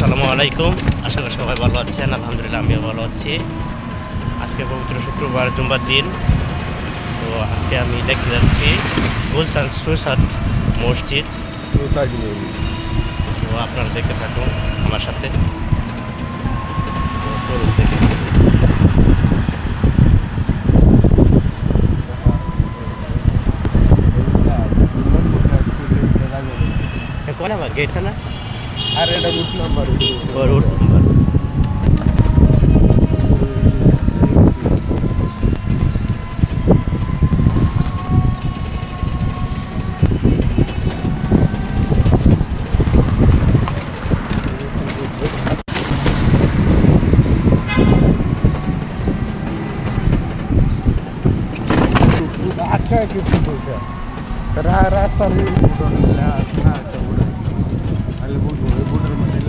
আসসালামু আলাইকুম। আশা করি সবাই ভালো আছেন। আলহামদুলিল্লাহ আমিও ভালো আছি। আজকে পবিত্র শুক্রবার জুম্মার দিন। তো আজকে আমি দেখতে যাচ্ছি গুলশান সুসাদ মসজিদ। তো আপনারা দেখতে থাকুন আমার সাথে। তো চলুন দেখি। কোন আমার গেট না? আর এটা রুট নাম্বার রুট নাম্বার। আচ্ছা কিছু বলতে রাস্তার বুটের মধ্যে